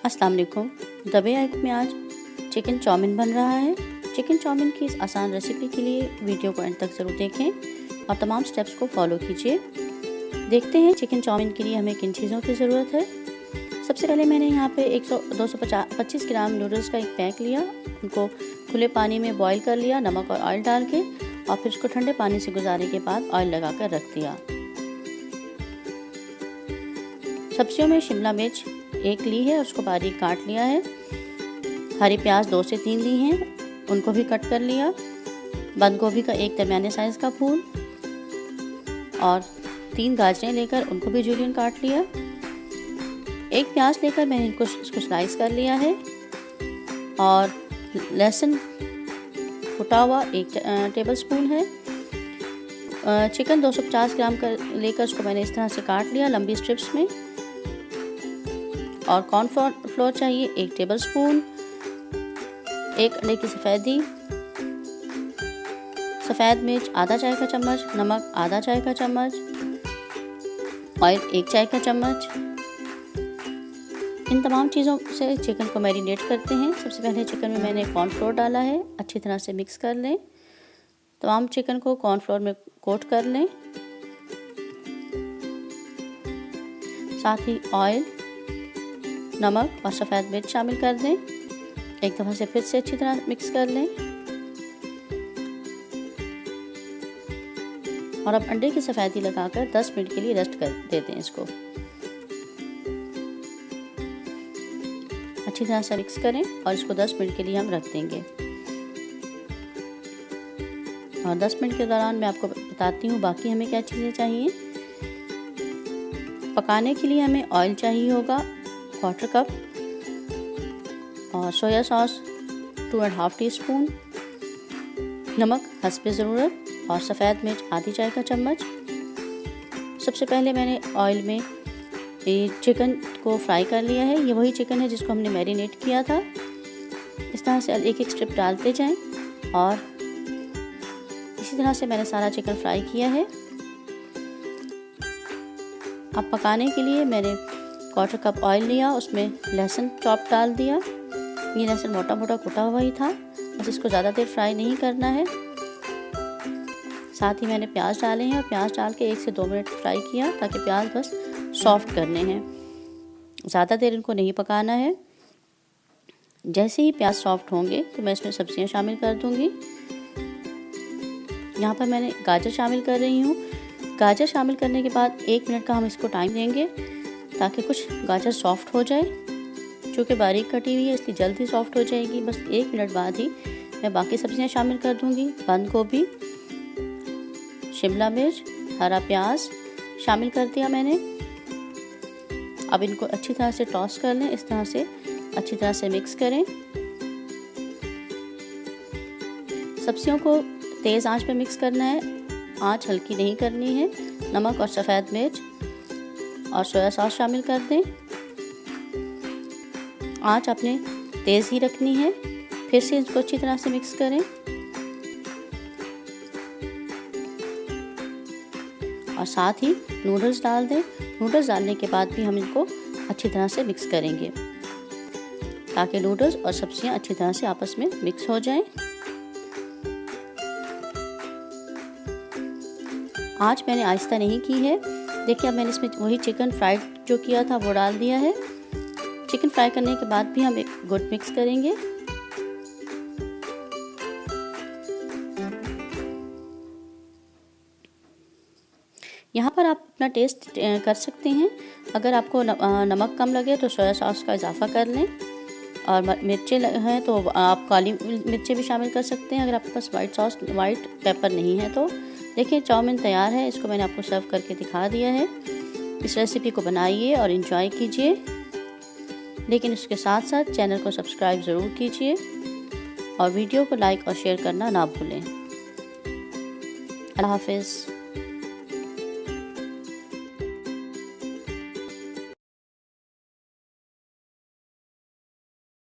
अस्सलाम वालेकुम। The way I cook में आज चिकन चाउमीन बन रहा है। चिकन चाउमीन की इस आसान रेसिपी के लिए वीडियो को एंड तक ज़रूर देखें और तमाम स्टेप्स को फॉलो कीजिए। देखते हैं चिकन चाउमीन के लिए हमें किन चीज़ों की ज़रूरत है। सबसे पहले मैंने यहाँ पे 225 ग्राम नूडल्स का एक पैक लिया। उनको खुले पानी में बॉईल कर लिया नमक और ऑयल डाल के, और फिर उसको ठंडे पानी से गुजारने के बाद ऑयल लगा कर रख दिया। सब्जियों में शिमला मिर्च 1 ली है और उसको बारीक काट लिया है। हरी प्याज 2 से 3 ली हैं, उनको भी कट कर लिया। बंद गोभी का 1 दरमियाने साइज़ का फूल और 3 गाजरें लेकर उनको भी जूलियन काट लिया। 1 प्याज लेकर मैंने इसको स्लाइस कर लिया है, और लहसुन कुटा हुआ 1 टेबल स्पून है। चिकन 250 ग्राम लेकर उसको मैंने इस तरह से काट लिया लंबी स्ट्रिप्स में। और कॉर्नफ्लोर चाहिए 1 टेबल स्पून। 1 अंडे की सफ़ेद मिर्च आधा चाय का चम्मच, नमक आधा चाय का चम्मच, ऑयल 1 चाय का चम्मच। इन तमाम चीज़ों से चिकन को मैरिनेट करते हैं। सबसे पहले चिकन में मैंने कॉर्नफ्लोर डाला है, अच्छी तरह से मिक्स कर लें। तमाम चिकन को कॉर्नफ्लोर में कोट कर लें। साथ ही ऑयल, नमक और सफ़ेद मिर्च शामिल कर दें। एक दफ़ा से फिर से अच्छी तरह मिक्स कर लें। और अब अंडे की सफ़ेदी लगाकर 10 मिनट के लिए रेस्ट कर देते हैं इसको। अच्छी तरह से मिक्स करें और इसको 10 मिनट के लिए हम रख देंगे। और 10 मिनट के दौरान मैं आपको बताती हूँ बाकी हमें क्या चीज़ें चाहिए। पकाने के लिए हमें ऑयल चाहिए होगा 1/4 कप, और सोया सॉस 2.5 टीस्पून, नमक हस्बे ज़रूरत, और सफ़ेद मिर्च आधी चाय का चम्मच। सबसे पहले मैंने ऑयल में चिकन को फ्राई कर लिया है। ये वही चिकन है जिसको हमने मैरिनेट किया था। इस तरह से एक स्ट्रिप डालते जाएं, और इसी तरह से मैंने सारा चिकन फ्राई किया है। अब पकाने के लिए मैंने 1/4 कप ऑयल लिया, उसमें लहसुन चॉप डाल दिया। ये लहसुन मोटा मोटा कुटा हुआ ही था, बस इसको ज़्यादा देर फ्राई नहीं करना है। साथ ही मैंने प्याज डाले हैं, और प्याज डाल के 1 से 2 मिनट फ्राई किया, ताकि प्याज बस सॉफ्ट करने हैं, ज़्यादा देर इनको नहीं पकाना है। जैसे ही प्याज सॉफ्ट होंगे तो मैं इसमें सब्जियां शामिल कर दूंगी। यहाँ पर मैंने गाजर शामिल कर रही हूँ। गाजर शामिल करने के बाद 1 मिनट का हम इसको टाइम देंगे, ताकि कुछ गाजर सॉफ्ट हो जाए। चूँकि बारीक कटी हुई है इसलिए जल्दी सॉफ्ट हो जाएगी। बस 1 मिनट बाद ही मैं बाकी सब्जियां शामिल कर दूंगी। बंद गोभी, शिमला मिर्च, हरा प्याज शामिल कर दिया मैंने। अब इनको अच्छी तरह से टॉस कर लें। इस तरह से अच्छी तरह से मिक्स करें। सब्जियों को तेज़ आंच पे मिक्स करना है, आंच हल्की नहीं करनी है। नमक और सफ़ेद मिर्च और सोया सॉस शामिल कर दें। आंच आपने तेज़ ही रखनी है। फिर से इसको अच्छी तरह से मिक्स करें, और साथ ही नूडल्स डाल दें। नूडल्स डालने के बाद भी हम इनको अच्छी तरह से मिक्स करेंगे, ताकि नूडल्स और सब्जियां अच्छी तरह से आपस में मिक्स हो जाएं। आंच मैंने आहिस्ता नहीं की है। देखिए, अब मैंने इसमें वही चिकन फ्राइड जो किया था वो डाल दिया है। चिकन फ्राई करने के बाद भी हम एक गुड मिक्स करेंगे। यहाँ पर आप अपना टेस्ट कर सकते हैं। अगर आपको नमक कम लगे तो सोया सॉस का इजाफ़ा कर लें, और मिर्चें हैं तो आप काली मिर्चें भी शामिल कर सकते हैं, अगर आपके पास वाइट पेपर नहीं है तो। देखिए, चाउमीन तैयार है। इसको मैंने आपको सर्व करके दिखा दिया है। इस रेसिपी को बनाइए और एंजॉय कीजिए, लेकिन इसके साथ साथ चैनल को सब्सक्राइब ज़रूर कीजिए, और वीडियो को लाइक और शेयर करना ना भूलें। अल्लाह हाफ़िज़।